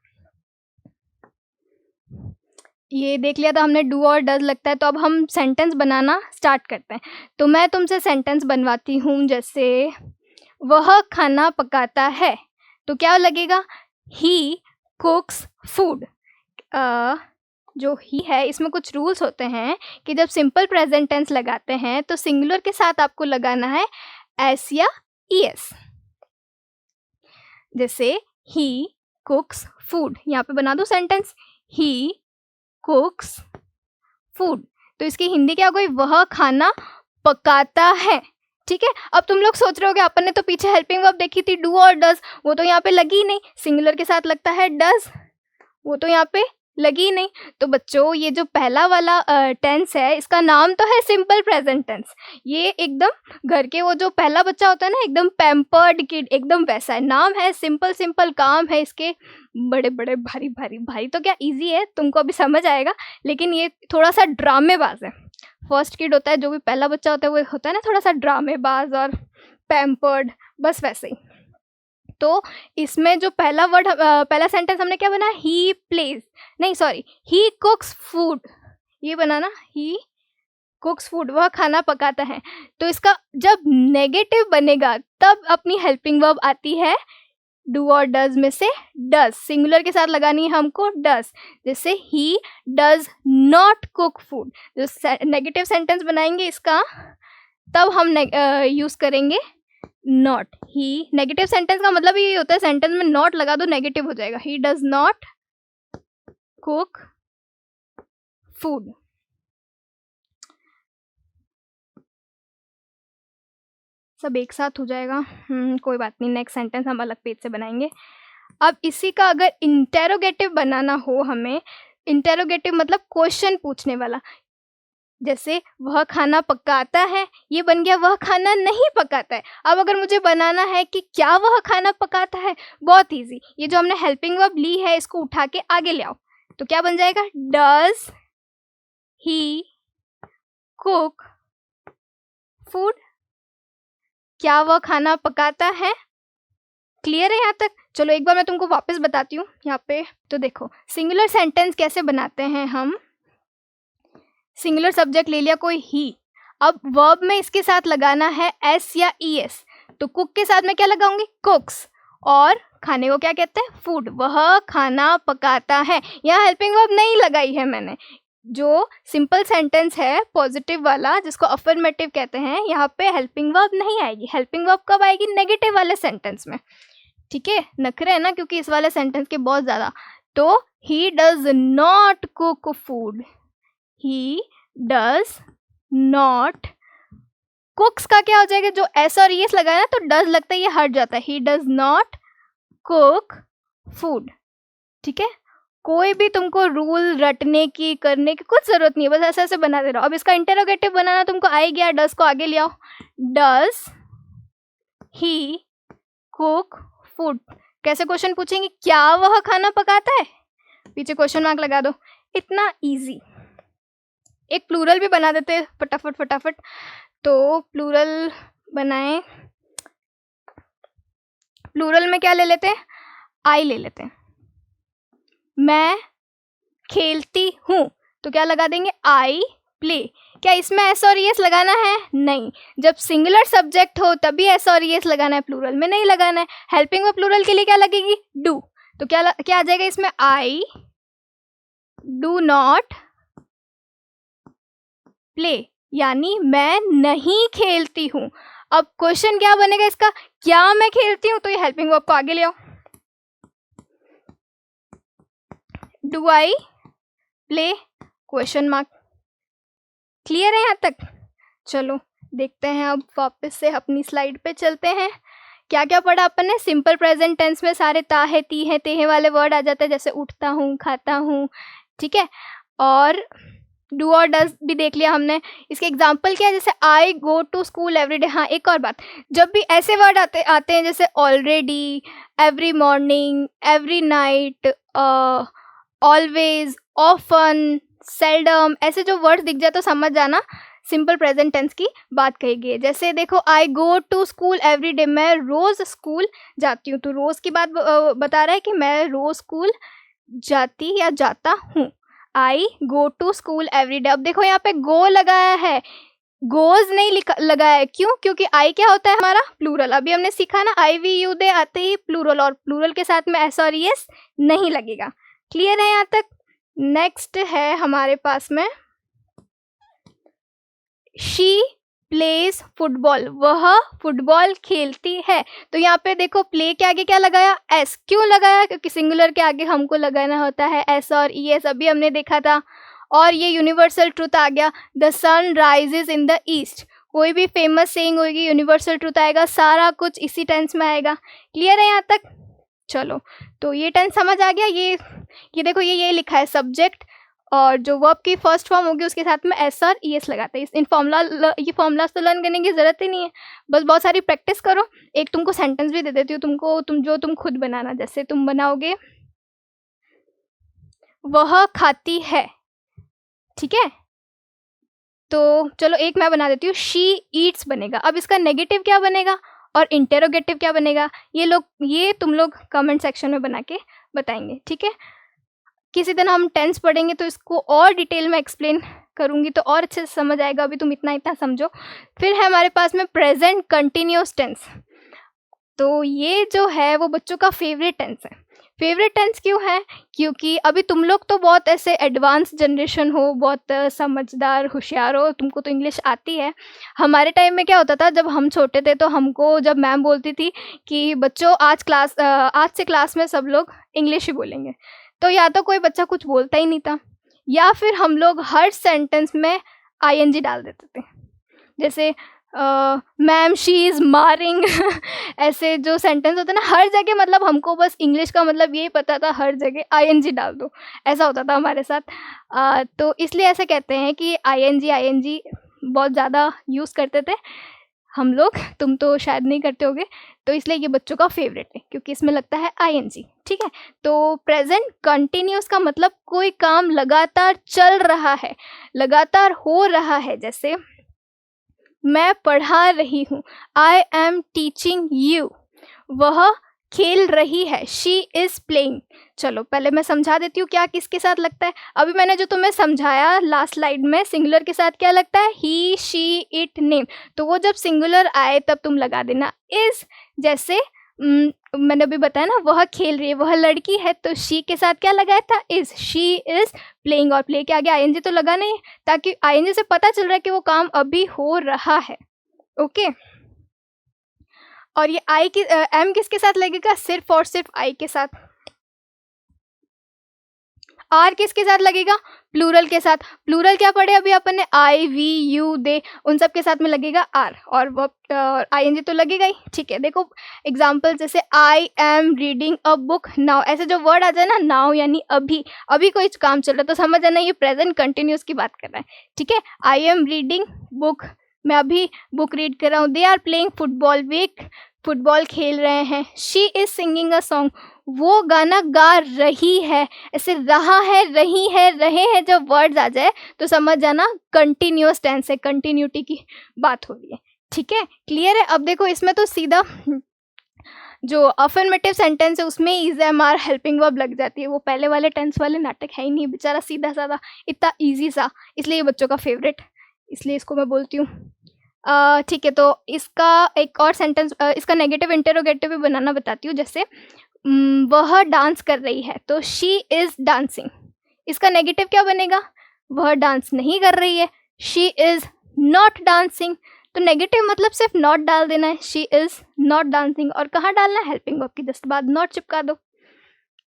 ये देख लिया था हमने डू और डज लगता है। तो अब हम सेंटेंस बनाना स्टार्ट करते हैं। तो मैं तुमसे सेंटेंस बनवाती हूँ, जैसे वह खाना पकाता है, तो क्या लगेगा? ही कुक्स फूड। जो ही है इसमें कुछ रूल्स होते हैं कि जब सिंपल प्रेजेंट टेंस लगाते हैं तो सिंगुलर के साथ आपको लगाना है एस या ईएस। जैसे ही कुक्स फूड, यहाँ पे बना दो सेंटेंस, ही कुक्स फूड। तो इसकी हिंदी क्या हो गई? वह खाना पकाता है। ठीक है, अब तुम लोग सोच रहे होगे अपन ने तो पीछे हेल्पिंग वर्ब देखी थी डू और डज, वो तो यहाँ पे लगी ही नहीं। सिंगुलर के साथ लगता है डज, वो तो यहाँ पे लगी नहीं। तो बच्चों ये जो पहला वाला टेंस है, इसका नाम तो है सिंपल प्रेजेंट टेंस। ये एकदम घर के वो जो पहला बच्चा होता है ना, एकदम पैम्पर्ड किड, एकदम वैसा है। नाम है सिंपल, सिंपल काम है इसके, बड़े बड़े भारी भारी। भारी तो क्या, इजी है, तुमको अभी समझ आएगा, लेकिन ये थोड़ा सा ड्रामेबाज है। फर्स्ट किड होता है, जो भी पहला बच्चा होता है, वो होता है ना थोड़ा सा ड्रामेबाज और पैम्पर्ड, बस वैसे ही। तो इसमें जो पहला वर्ड, पहला सेंटेंस हमने क्या बना? ही प्लेज, नहीं सॉरी, ही कुक्स फूड, ये बना ना, ही कुक्स फूड, वह खाना पकाता है। तो इसका जब नेगेटिव बनेगा तब अपनी हेल्पिंग वर्ब आती है डू और डज में से डज। सिंगुलर के साथ लगानी है हमको डज। जैसे he does not cook food, जो नेगेटिव सेंटेंस बनाएंगे इसका, तब हम यूज करेंगे नॉट। ही, नेगेटिव सेंटेंस का मतलब ये होता है, सेंटेंस में नॉट लगा दो, नेगेटिव हो जाएगा। He does not cook food. सब एक साथ हो जाएगा, कोई बात नहीं, नेक्स्ट सेंटेंस हम अलग पेज से बनाएंगे। अब इसी का अगर इंटेरोगेटिव बनाना हो हमें, इंटेरोगेटिव मतलब क्वेश्चन पूछने वाला, जैसे वह खाना पकाता है, ये बन गया वह खाना नहीं पकाता है। अब अगर मुझे बनाना है कि क्या वह खाना पकाता है, बहुत इजी, ये जो हमने हेल्पिंग वर्ब ली है इसको उठा के आगे ले आओ, तो क्या बन जाएगा? डज ही कुक फूड, क्या वह खाना पकाता है? क्लियर है यहाँ तक? चलो एक बार मैं तुमको वापस बताती हूँ यहाँ पे। तो देखो सिंगुलर सेंटेंस कैसे बनाते हैं हम। सिंगुलर सब्जेक्ट ले लिया कोई ही, अब वर्ब में इसके साथ लगाना है एस या ईएस। तो कुक के साथ में क्या लगाऊंगी? कुक्स, और खाने को क्या कहते हैं? फूड। वह खाना पकाता है। यहाँ हेल्पिंग वर्ब नहीं लगाई है मैंने। जो सिंपल सेंटेंस है पॉजिटिव वाला, जिसको अफर्मेटिव कहते हैं, यहाँ पे हेल्पिंग वर्ब नहीं आएगी। हेल्पिंग वर्ब कब आएगी? नेगेटिव वाले सेंटेंस में। ठीक है, नखरे है ना, क्योंकि इस वाले सेंटेंस के बहुत ज़्यादा। तो he does not cook food, he does not. कुक्स का क्या हो जाएगा? जो एस और एस लगाया ना, तो डज लगता है, ये हट जाता है। He does not cook food. ठीक है, कोई भी तुमको रूल रटने की करने की कुछ जरूरत नहीं है, बस ऐसे ऐसे बनाते रहो। अब इसका इंटेरोगेटिव बनाना तुमको आ ही गया, डज को आगे ले आओ। डज ही कुक फूड, कैसे क्वेश्चन पूछेंगे, क्या वह खाना पकाता है, पीछे क्वेश्चन मार्क लगा दो, इतना इजी। एक प्लूरल भी बना देते हैं फटाफट फटाफट। तो प्लूरल बनाएं, प्लूरल में क्या ले लेते हैं, आई ले लेते हैं। मैं खेलती हूँ तो क्या लगा देंगे, आई प्ले। क्या इसमें एस और एस लगाना है, नहीं। जब सिंगुलर सब्जेक्ट हो तभी एस और एस लगाना है, प्लूरल में नहीं लगाना है। हेल्पिंग वर्ब प्लूरल के लिए क्या लगेगी, डू। तो क्या आ जाएगा इसमें, आई डू नॉट प्ले, यानी मैं नहीं खेलती हूँ। अब क्वेश्चन क्या बनेगा इसका, क्या मैं खेलती हूँ, तो ये हेल्पिंग वर्ब को आगे ले आओ, do I play question mark. Clear है यहाँ तक? चलो देखते हैं, अब वापस से अपनी स्लाइड पे चलते हैं। क्या क्या पढ़ा अपन ने, सिंपल प्रेजेंट टेंस में सारे ता है, ती है, ते है वाले वर्ड आ जाते हैं, जैसे उठता हूँ, खाता हूँ, ठीक है। और डू और डज भी देख लिया हमने। इसके एग्जाम्पल क्या है, जैसे I go to school every day. हाँ, एक और बात, जब भी ऐसे वर्ड आते हैं जैसे already, every morning, every night, always, often, seldom, ऐसे जो वर्ड्स दिख जाए तो समझ जाना सिंपल प्रेजेंट टेंस की बात कही गई है। जैसे देखो, I go to school every day, मैं रोज स्कूल जाती हूँ, तो रोज की बात बता रहा है कि मैं रोज स्कूल जाती या जाता हूँ। I go to school every day. अब देखो यहाँ पे गो लगाया है, गोज नहीं लगाया है, क्यों, क्योंकि आई क्या होता है हमारा, प्लूरल। अभी हमने सीखा ना, आई वी यू दे आते ही प्लूरल, और प्लूरल के साथ में एस और एस नहीं लगेगा। क्लियर है यहाँ तक? नेक्स्ट है हमारे पास में, शी प्लेज फुटबॉल, वह फुटबॉल खेलती है। तो यहाँ पे देखो, प्ले के आगे क्या लगाया, एस। क्यों लगाया, क्योंकि सिंगुलर के आगे हमको लगाना होता है एस और ई एस, अभी हमने देखा था। और ये यूनिवर्सल ट्रूथ आ गया, the sun rises in the east. कोई भी फेमस सेइंग होगी, यूनिवर्सल ट्रूथ आएगा, सारा कुछ इसी टेंस में आएगा। क्लियर है यहाँ तक? चलो, तो ये टेंस समझ आ गया। ये देखो, ये लिखा है सब्जेक्ट, और जो वर्ब की फर्स्ट फॉर्म होगी उसके साथ में एस और ई एस लगाते हैं। इन ये फॉर्मूलाज तो लर्न करने की ज़रूरत ही नहीं है, बस बहुत सारी प्रैक्टिस करो। एक तुमको सेंटेंस भी दे देती हूँ तुमको, तुम खुद बनाना। जैसे तुम बनाओगे, वह खाती है, ठीक है। तो चलो एक मैं बना देती हूँ, शी ईट्स बनेगा। अब इसका नेगेटिव क्या बनेगा और इंटेरोगेटिव क्या बनेगा, ये तुम लोग कमेंट सेक्शन में बना के बताएंगे, ठीक है। किसी दिन हम टेंस पढ़ेंगे तो इसको और डिटेल में एक्सप्लेन करूँगी, तो और अच्छे से समझ आएगा। अभी तुम इतना समझो। फिर है हमारे पास में प्रेजेंट कंटिन्यूस टेंस। तो ये जो है वो बच्चों का फेवरेट टेंस है। फेवरेट टेंस क्यों है, क्योंकि अभी तुम लोग तो बहुत ऐसे एडवांस जनरेशन हो, बहुत समझदार होशियार हो, तुमको तो इंग्लिश आती है। हमारे टाइम में क्या होता था, जब हम छोटे थे तो हमको जब मैम बोलती थी कि बच्चों आज से क्लास में सब लोग इंग्लिश ही बोलेंगे, तो या तो कोई बच्चा कुछ बोलता ही नहीं था, या फिर हम लोग हर सेंटेंस में आईएनजी डाल देते थे। जैसे मैम शी इज़ मारिंग ऐसे जो सेंटेंस होते हैं ना, हर जगह मतलब हमको बस इंग्लिश का मतलब यही पता था, हर जगह आईएनजी डाल दो, ऐसा होता था हमारे साथ। तो इसलिए ऐसे कहते हैं कि आईएनजी बहुत ज़्यादा यूज़ करते थे हम लोग। तुम तो शायद नहीं करते होगे, तो इसलिए ये बच्चों का फेवरेट है क्योंकि इसमें लगता है आईएनजी, ठीक है। तो प्रेजेंट कंटिन्यूस का मतलब कोई काम लगातार चल रहा है, लगातार हो रहा है। जैसे मैं पढ़ा रही हूँ, आई एम टीचिंग यू। वह खेल रही है, शी इज़ प्लेइंग। चलो पहले मैं समझा देती हूँ क्या किसके साथ लगता है। अभी मैंने जो तुम्हें समझाया लास्ट स्लाइड में, सिंगुलर के साथ क्या लगता है, ही, शी, इट, नेम। तो वो जब सिंगुलर आए तब तुम लगा देना इज़। जैसे मैंने अभी बताया ना, वह खेल रही है, वह लड़की है, तो शी के साथ क्या लगाया था, इज़। शी इज़ प्लेइंग, और प्ले के आगे आईएनजी तो लगा नहीं, ताकि आईएनजी से पता चल रहा है कि वो काम अभी हो रहा है। ओके। और ये आई की एम किसके साथ लगेगा, सिर्फ और सिर्फ आई के साथ। आर किसके साथ लगेगा, प्लूरल के साथ। प्लूरल क्या पढ़े अभी अपन ने, आई, वी, यू, दे, उन सब के साथ में लगेगा आर, और वो आईएनजी तो लगेगा ही, ठीक है। देखो एग्जाम्पल, जैसे I am reading a book now, ऐसे जो वर्ड आ जाए ना, नाउ यानी अभी, अभी कोई काम चल रहा है, तो समझ जाना ये प्रेजेंट कंटिन्यूस की बात कर रहा है, ठीक है। आई एम रीडिंग बुक, मैं अभी बुक रीड कर रहा हूँ। दे आर प्लेइंग फुटबॉल, वे फुटबॉल खेल रहे हैं, she is singing a song, वो गाना गा रही है। ऐसे रहा है, रही है, रहे हैं जब वर्ड्स आ जाए तो समझ जाना कंटिन्यूअस टेंस है, कंटिन्यूटी की बात हो रही है। ठीक है, क्लियर है। अब देखो इसमें तो सीधा जो अफर्मेटिव सेंटेंस है उसमें is am are helping verb लग जाती है। वो पहले वाले टेंस वाले नाटक है ही नहीं, बेचारा सीधा साधा इतना ईजी सा, इसलिए ये बच्चों का फेवरेट, इसलिए इसको मैं बोलती हूँ। ठीक है, तो इसका एक और सेंटेंस, इसका नेगेटिव इंटरोगेटिव भी बनाना बताती हूँ। जैसे वह डांस कर रही है, तो शी इज़ डांसिंग। इसका नेगेटिव क्या बनेगा? वह डांस नहीं कर रही है, शी इज़ नॉट डांसिंग। तो नेगेटिव मतलब सिर्फ नॉट डाल देना है, शी इज़ नॉट डांसिंग। और कहाँ डालना है? हेल्पिंग वर्ब की जस्ट बाद नॉट चिपका दो।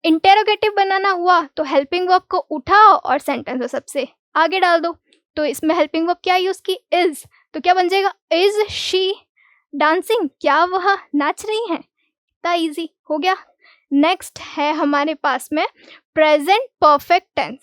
इंटेरोगेटिव बनाना हुआ तो हेल्पिंग वर्ब को उठाओ और सेंटेंस में सबसे आगे डाल दो। तो इसमें हेल्पिंग वर्ब क्या यूज़ की? इज़। तो क्या बन जाएगा? Is she dancing? क्या वह नाच रही हैं? इतना ईजी हो गया। नेक्स्ट है हमारे पास में present perfect tense.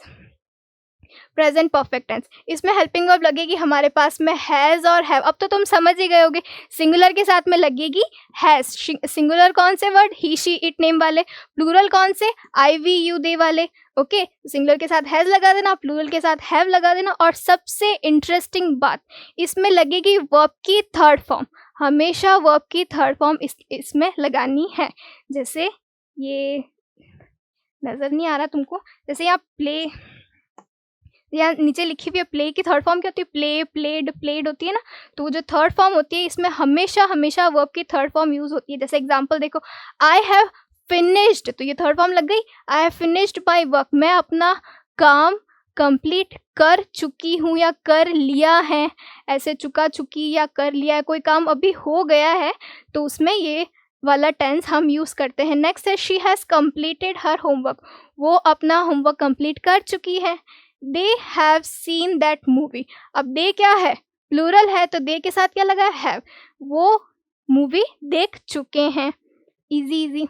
Present perfect tense, इसमें हेल्पिंग वर्ब लगेगी हमारे पास में हैज़ और हैव। अब तो तुम समझ ही गए होगे, सिंगुलर के साथ में लगेगी हैज़। सिंगुलर कौन से word? He she it name वाले। प्लूरल कौन से? आई वी यू दे वाले। ओके, सिंगुलर के साथ हैज़ लगा देना, प्लूरल के साथ हैव लगा देना। और सबसे इंटरेस्टिंग बात, इसमें लगेगी वर्ब की थर्ड फॉर्म। हमेशा वर्ब की थर्ड फॉर्म इसमें लगानी है। जैसे ये नज़र नहीं आ रहा तुमको, जैसे यहाँ प्ले, यहाँ नीचे लिखी हुई है प्ले की थर्ड फॉर्म क्या होती है? प्ले, प्लेड, प्लेड होती है ना। तो जो थर्ड फॉर्म होती है इसमें हमेशा हमेशा वर्ब की थर्ड फॉर्म यूज़ होती है। जैसे एग्जांपल देखो, आई हैव फिनिश्ड, तो ये थर्ड फॉर्म लग गई। I have finished my work, मैं अपना काम कंप्लीट कर चुकी हूँ या कर लिया है। ऐसे चुका, चुकी या कर लिया है, कोई काम अभी हो गया है तो उसमें ये वाला टेंस हम यूज़ करते हैं। नेक्स्ट है she has completed her homework, वो अपना होमवर्क कंप्लीट कर चुकी है। They have seen that movie, अब दे क्या है? प्लूरल है, तो दे के साथ क्या लगा है? हैव। वो मूवी देख चुके हैं। इजी इजी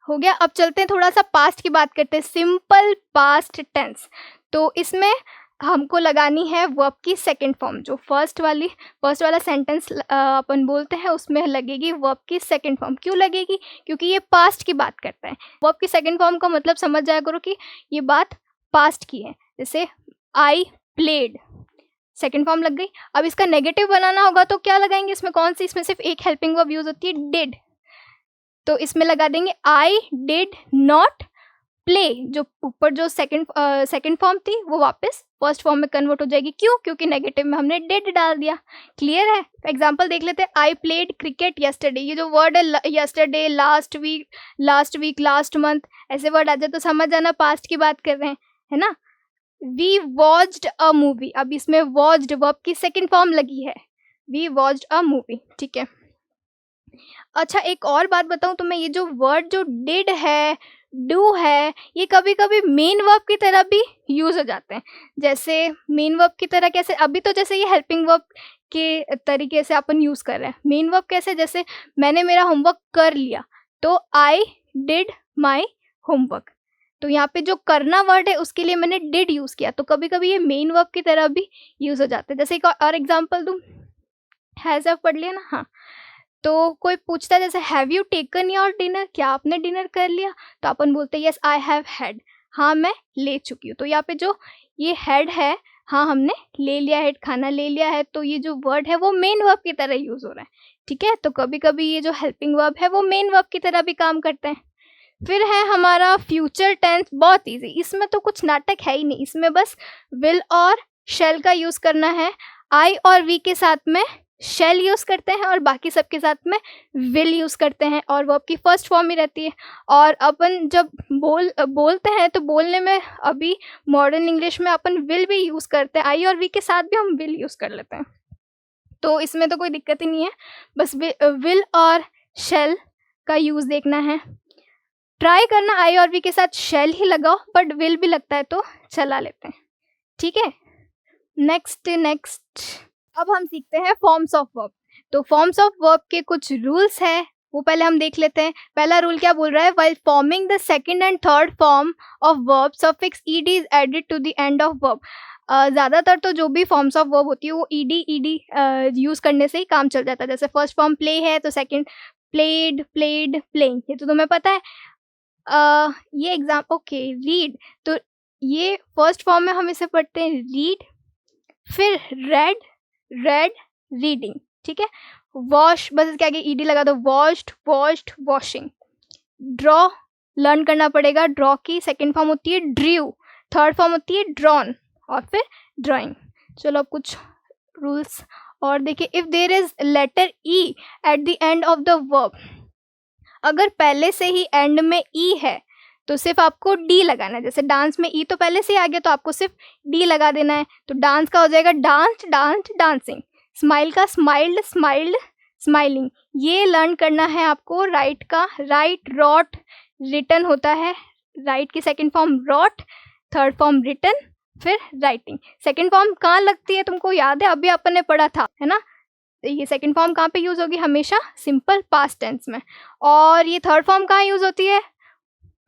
हो गया। अब चलते हैं थोड़ा सा पास्ट की बात करते हैं, सिंपल पास्ट टेंस। तो इसमें हमको लगानी है वर्ब की सेकंड फॉर्म। जो फर्स्ट वाला सेंटेंस अपन बोलते हैं उसमें लगेगी वर्ब की सेकंड फॉर्म। क्यों लगेगी? क्योंकि ये पास्ट की बात करता है। वर्ब की सेकंड फॉर्म का मतलब समझ जाया करो कि ये बात पास्ट की है। जैसे आई प्लेड, सेकंड फॉर्म लग गई। अब इसका नेगेटिव बनाना होगा तो क्या लगाएंगे? इसमें कौन सी? इसमें सिर्फ एक हेल्पिंग वर्ब यूज होती है, डिड। तो इसमें लगा देंगे आई डिड नॉट प्ले। जो ऊपर जो सेकंड फॉर्म थी वो वापस फर्स्ट फॉर्म में कन्वर्ट हो जाएगी। क्यों? क्योंकि नेगेटिव में हमने डिड डाल दिया। क्लियर है? एग्जांपल देख लेते हैं, आई प्लेड क्रिकेट यस्टरडे। ये जो वर्ड है yesterday, last week, last month, ऐसे वर्ड आ जाए तो समझ जाना पास्ट की बात कर रहे हैं, है ना। वी वॉच्ड अ मूवी, अब इसमें वॉच्ड वर्ब की सेकंड फॉर्म लगी है, वी वॉच्ड अ मूवी। ठीक है। अच्छा, एक और बात बताऊं तो मैं, ये जो वर्ड जो डिड है, डू है, ये कभी कभी मेन वर्ब की तरह भी यूज हो जाते हैं। जैसे मेन वर्ब की तरह कैसे? अभी तो जैसे ये हेल्पिंग वर्ब के तरीके से अपन यूज कर रहे हैं। मेन वर्ब कैसे? जैसे मैंने मेरा होमवर्क कर लिया, तो आई डिड माई होमवर्क। तो यहाँ पे जो करना वर्ड है उसके लिए मैंने डिड यूज किया, तो कभी कभी ये मेन वर्ब की तरह भी यूज हो जाते हैं। जैसे एक और एग्जाम्पल दूं, हैज हैव पढ़ लिया ना। हाँ, तो कोई पूछता है जैसे have you taken your dinner, क्या आपने डिनर कर लिया? तो अपन बोलते हैं यस आई हैव हैड, हाँ मैं ले चुकी हूँ। तो यहाँ पे जो ये हैड है, हाँ हमने ले लिया है, खाना ले लिया है, तो ये जो वर्ड है वो मेन वर्ब की तरह यूज हो रहा है। ठीक है, तो कभी कभी ये जो हेल्पिंग वर्ब है वो मेन वर्ब की तरह भी काम करते हैं। फिर है हमारा फ्यूचर टेंस, बहुत इजी, इसमें तो कुछ नाटक है ही नहीं। इसमें बस विल और शेल का यूज करना है। आई और वी के साथ में शेल यूज करते हैं और बाकी सबके साथ में विल यूज करते हैं, और वर्ब की फर्स्ट फॉर्म ही रहती है। और अपन जब बोलते हैं तो बोलने में अभी मॉडर्न इंग्लिश में अपन विल भी यूज करते हैं, आई और वी के साथ भी हम विल यूज कर लेते हैं। तो इसमें तो कोई दिक्कत ही नहीं है, बस विल और शेल का यूज देखना है। ट्राई करना आई और वी के साथ शेल ही लगाओ, बट विल भी लगता है तो चला लेते हैं। ठीक है, नेक्स्ट अब हम सीखते हैं फॉर्म्स ऑफ वर्ब। तो फॉर्म्स ऑफ वर्ब के कुछ रूल्स हैं, वो पहले हम देख लेते हैं। पहला रूल क्या बोल रहा है? While forming the second and third form of verb, suffix ed is added to the end of verb. ज़्यादातर तो जो भी फॉर्म्स ऑफ वर्ब होती है वो ईडी यूज़ करने से ही काम चल जाता है। जैसे फर्स्ट फॉर्म प्ले है तो सेकंड प्लेड, प्लेइंग, ये तो तुम्हें पता है। ये ओके रीड, तो ये फर्स्ट फॉर्म में हम इसे पढ़ते हैं रीड, फिर रेड, रीडिंग, ठीक है। वॉश, बस इसके आगे ईडी लगा दो, वॉश्ड, वॉशिंग। ड्रॉ लर्न करना पड़ेगा, ड्रॉ की सेकंड फॉर्म होती है ड्रू, थर्ड फॉर्म होती है ड्रॉन और फिर ड्राइंग। चलो अब कुछ रूल्स और देखिए। If there is letter E at the end of the verb, अगर पहले से ही एंड में ई है तो सिर्फ आपको डी लगाना है। जैसे डांस में ई तो पहले से ही आ गया तो आपको सिर्फ डी लगा देना है। तो डांस का हो जाएगा डांस, डांसिंग। स्माइल का स्माइल्ड, स्माइलिंग। ये लर्न करना है आपको। राइट का राइट, रॉट, रिटन होता है। राइट की second form wrote, third form written, फिर राइटिंग। सेकंड फॉर्म कहाँ लगती है तुमको याद है? अभी अपन ने पढ़ा था, है ना। ये सेकंड फॉर्म कहाँ पे यूज होगी? हमेशा सिंपल पास्ट टेंस में। और ये थर्ड फॉर्म कहाँ यूज होती है?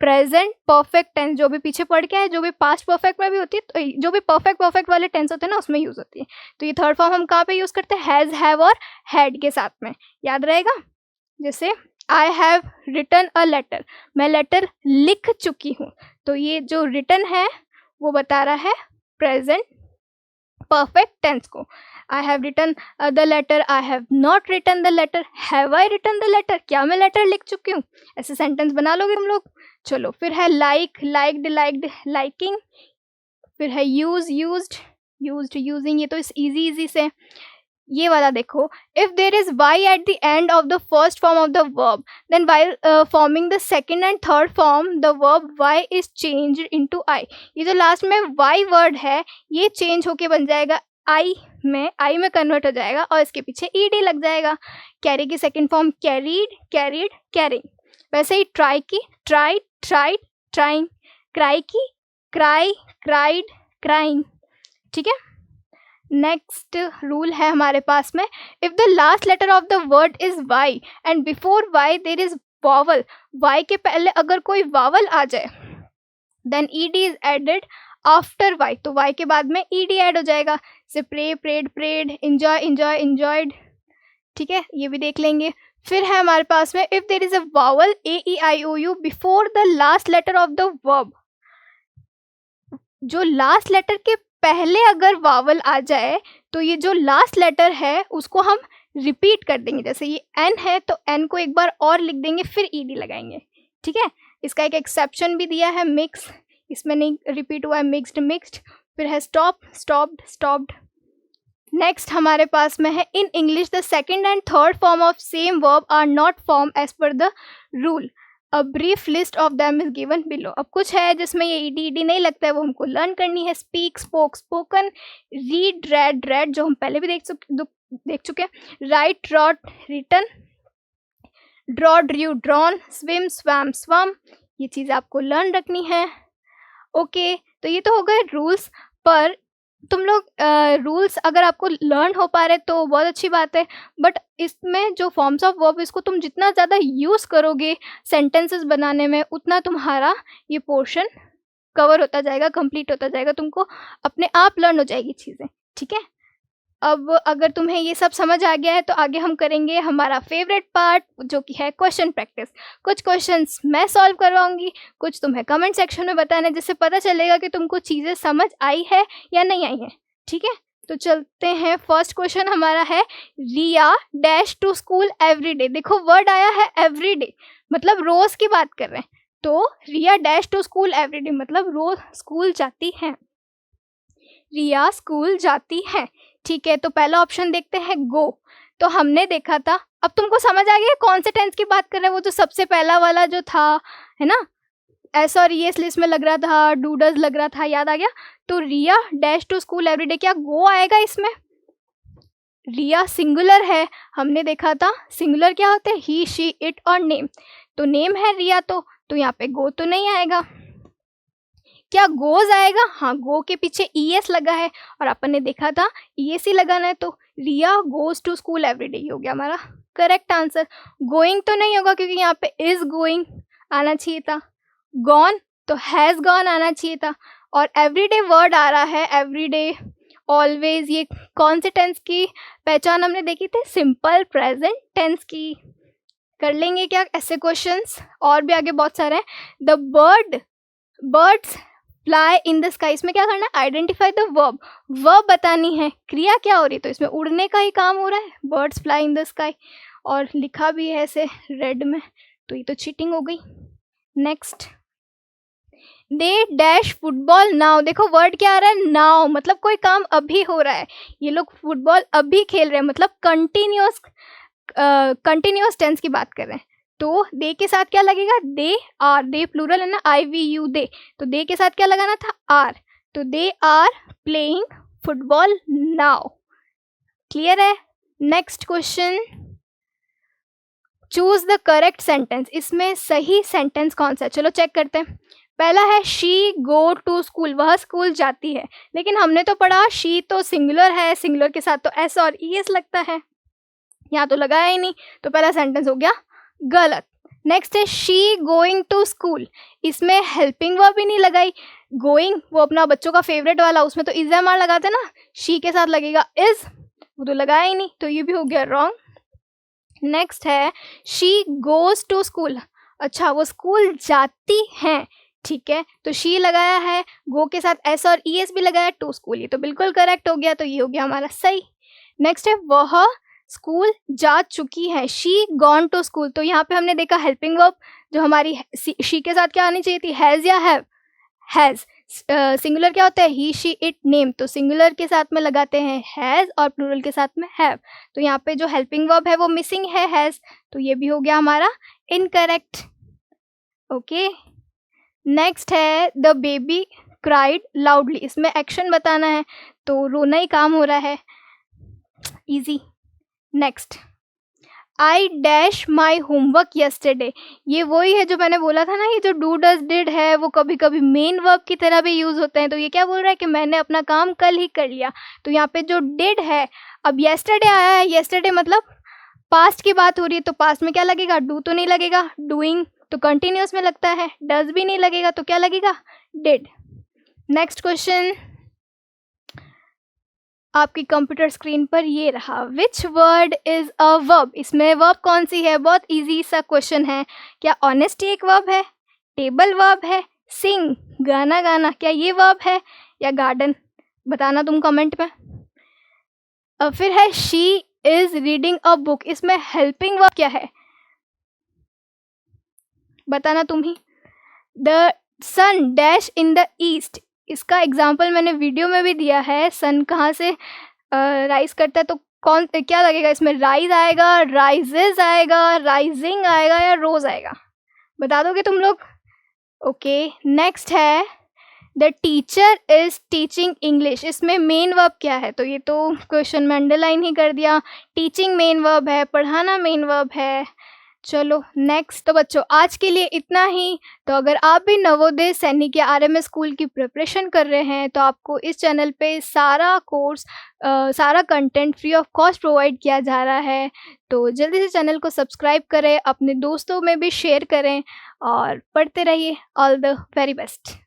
Present perfect tense. जो भी पीछे पढ़ के है, जो भी पास्ट परफेक्ट में भी होती है, तो जो भी परफेक्ट वाले टेंस होते हैं ना उसमें यूज होती है। तो ये थर्ड फॉर्म हम कहाँ पे यूज करते हैं? हैज, हैव और हैड के साथ में। याद रहेगा। जैसे I have written a letter, मैं लेटर लिख चुकी हूँ। तो ये जो रिटन है वो बता रहा है प्रेजेंट परफेक्ट टेंस को। I have written the letter, I have not written the letter, have I written the letter, क्या मैं लेटर लिख चुकी हूँ? ऐसे सेंटेंस बना लोगे तुम लोग। चलो फिर है लाइक, लाइक्ड, लाइकिंग। फिर है यूज, यूज्ड, यूजिंग। ये तो इस इजी से। ये वाला देखो, if there is Y at the end of the first form of the verb, then while forming the second and third form the verb Y is change into I. ये जो लास्ट में वाई वर्ड है ये चेंज होके बन जाएगा आई में कन्वर्ट हो जाएगा और इसके पीछे ईडी लग जाएगा। कैरी की सेकेंड फॉर्म कैरीड, कैरिंग। वैसे ही ट्राई की ट्राइड, ट्राइंग। क्राई की क्राई, क्राइंग, ठीक है। नेक्स्ट रूल है हमारे पास में, if the last letter of the word is Y and before Y there is vowel, Y के पहले अगर कोई वावल आ जाए then ED is added after Y, तो वाई के बाद में ईडी ऐड हो जाएगा। जैसे प्रे, प्रेड, एंजॉय, एंजॉयड, ठीक है। ये भी देख लेंगे। फिर है हमारे पास में, if there is a vowel AEIOU before the last letter of the verb, जो लास्ट लेटर के पहले अगर वावल आ जाए तो ये जो लास्ट लेटर है उसको हम रिपीट कर देंगे। जैसे ये एन है तो एन को एक बार और लिख देंगे फिर ईडी लगाएंगे, ठीक है। इसका एक एक्सेप्शन भी दिया है, मिक्स, इसमें नहीं रिपीट हुआ है, मिक्स्ड। फिर है स्टॉप, स्टॉप्ड। नेक्स्ट हमारे पास में है, in English the second and third form of same verb are not form as per the rule, a brief list of them is given below. अब कुछ है जिसमें ये ईडी नहीं लगता है, वो हमको लर्न करनी है। स्पीक, स्पोकन, रीड, रेड, जो हम पहले भी देख चुके हैं। Write, wrote, written, draw, drew, drawn, swim, swam. ये चीज़ आपको लर्न रखनी है। ओके, तो ये तो हो गए रूल्स। पर तुम लोग रूल्स अगर आपको लर्न हो पा रहे तो बहुत अच्छी बात है, बट इसमें जो फॉर्म्स ऑफ वर्ब इसको तुम जितना ज़्यादा यूज़ करोगे सेंटेंसेस बनाने में उतना तुम्हारा ये पोर्शन कवर होता जाएगा, कंप्लीट होता जाएगा, तुमको अपने आप लर्न हो जाएगी चीज़ें, ठीक है। अब अगर तुम्हें ये सब समझ आ गया है तो आगे हम करेंगे हमारा फेवरेट पार्ट जो कि है क्वेश्चन प्रैक्टिस। कुछ क्वेश्चंस मैं सॉल्व करवाऊंगी, कुछ तुम्हें कमेंट सेक्शन में बताना है, जिससे पता चलेगा कि तुमको चीज़ें समझ आई है या नहीं आई है, ठीक है। तो चलते हैं। फर्स्ट क्वेश्चन हमारा है, रिया डैश टू स्कूल एवरीडे। देखो वर्ड आया है एवरीडे, मतलब रोज की बात कर रहे हैं। तो रिया डैश टू स्कूल एवरीडे मतलब रोज स्कूल जाती है, रिया स्कूल जाती है, ठीक है। तो पहला ऑप्शन देखते हैं गो। तो हमने देखा था, अब तुमको समझ आ गया कौन से टेंस की बात कर रहे हैं, वो जो सबसे पहला वाला जो था, है ना, एस और ईएस लिस्ट में लग रहा था, डूडल्स लग रहा था, याद आ गया। तो रिया डैश टू स्कूल एवरीडे, क्या गो आएगा इसमें? रिया सिंगुलर है, हमने देखा था सिंगुलर क्या होते हैं, ही, शी, इट और नेम। तो नेम है रिया, तो यहाँ पे गो तो नहीं आएगा। क्या गोज आएगा? हाँ, गो के पीछे ईएस लगा है और अपन ने देखा था ईएस ही लगाना है, तो रिया गोज टू स्कूल एवरीडे हो गया हमारा करेक्ट आंसर। गोइंग तो नहीं होगा क्योंकि यहाँ पे इज गोइंग आना चाहिए था। गॉन तो हैज गॉन आना चाहिए था। और एवरीडे वर्ड आ रहा है, एवरीडे, ऑलवेज, ये कौन से टेंस की पहचान हमने देखी थी? सिंपल प्रेजेंट टेंस की। कर लेंगे क्या ऐसे क्वेश्चंस? और भी आगे बहुत सारे हैं। The birds fly in the sky, इसमें क्या करना है? आइडेंटिफाई द वर्ब, वर्ब बतानी है, क्रिया क्या हो रही है, तो इसमें उड़ने का ही काम हो रहा है, birds fly in the sky. और लिखा भी है ऐसे रेड में, तो ये तो चीटिंग हो गई। Next, they dash football now, देखो वर्ड क्या आ रहा है? नाउ, मतलब कोई काम अभी हो रहा है, ये लोग फुटबॉल अभी खेल रहे हैं, मतलब कंटिन्यूअस टेंस की बात कर रहे हैं। तो दे के साथ क्या लगेगा? दे आर, दे प्लूरल है ना, IVU दे, तो दे के साथ क्या लगाना था? आर, तो they are playing football now. Clear है? Next question, choose the correct sentence, इसमें सही सेंटेंस कौन सा है? चलो चेक करते हैं। पहला है शी गो टू स्कूल, वह स्कूल जाती है, लेकिन हमने तो पढ़ा शी तो सिंगुलर है, सिंगुलर के साथ तो एस और ईएस लगता है, यहाँ तो लगाया ही नहीं, तो पहला सेंटेंस हो गया गलत। नेक्स्ट है शी गोइंग टू स्कूल, इसमें हेल्पिंग वर्ब भी नहीं लगाई, गोइंग वो अपना बच्चों का फेवरेट वाला, उसमें तो इज एम आर लगाते ना, शी के साथ लगेगा इज, वो तो लगाया ही नहीं, तो ये भी हो गया रॉन्ग। नेक्स्ट है शी गोज टू स्कूल, अच्छा वो स्कूल जाती हैं, ठीक है, तो शी लगाया है, गो के साथ एस और ईएस भी लगाया, टू स्कूल, ये तो बिल्कुल करेक्ट हो गया, तो ये हो गया हमारा सही। नेक्स्ट है वह स्कूल जा चुकी है, शी गॉन टू स्कूल, तो यहाँ पे हमने देखा हेल्पिंग वर्ब जो हमारी शी के साथ क्या आनी चाहिए थी? हैज़ या हैव? हैज़। सिंगुलर क्या होता है? ही शी इट नेम, तो सिंगुलर के साथ में लगाते हैं हैज़ और प्लूरल के साथ में हैव, तो यहाँ पे जो हेल्पिंग वर्ब है वो मिसिंग है हैज़, तो ये भी हो गया हमारा इनकरेक्ट। ओके, नेक्स्ट है द बेबी क्राइड लाउडली, इसमें एक्शन बताना है, तो रोना ही काम हो रहा है, easy. Next, I dash my homework yesterday, ये वही है जो मैंने बोला था ना, ये जो डू डज डिड है वो कभी कभी मेन वर्ब की तरह भी यूज होते हैं, तो ये क्या बोल रहा है कि मैंने अपना काम कल ही कर लिया, तो यहाँ पे जो डिड है, अब यस्टरडे आया है, यस्टरडे मतलब पास्ट की बात हो रही है, तो पास्ट में क्या लगेगा? डू तो नहीं लगेगा, डूइंग तो कंटिन्यूस में लगता है, डज भी नहीं लगेगा, तो क्या लगेगा? डिड। नेक्स्ट क्वेश्चन आपकी कंप्यूटर स्क्रीन पर ये रहा, which word is a verb, इसमें वर्ब कौन सी है? बहुत इजी सा क्वेश्चन है, क्या ऑनेस्टी एक वर्ब है? टेबल वर्ब है? सिंग गाना गाना, क्या ये वर्ब है? या गार्डन? बताना तुम कमेंट में। फिर है she is reading a book, इसमें हेल्पिंग वर्ब क्या है? बताना तुम ही। The sun dash in the east, इसका एग्जाम्पल मैंने वीडियो में भी दिया है, सन कहाँ से राइज करता है, तो कौन क्या लगेगा इसमें? राइज आएगा, राइजेज आएगा, राइजिंग आएगा, या रोज आएगा? बता दोगे तुम लोग? ओके, नेक्स्ट है the teacher is teaching English, इसमें मेन वर्ब क्या है? तो ये तो क्वेश्चन में अंडरलाइन ही कर दिया, टीचिंग मेन वर्ब है, पढ़ाना मेन वर्ब है। चलो नेक्स्ट, तो बच्चों आज के लिए इतना ही। तो अगर आप भी नवोदय सैनिक या RMS स्कूल की प्रिपरेशन कर रहे हैं, तो आपको इस चैनल पे सारा कोर्स सारा content free of cost provide किया जा रहा है, तो जल्दी से चैनल को सब्सक्राइब करें, अपने दोस्तों में भी शेयर करें और पढ़ते रहिए। All the very best.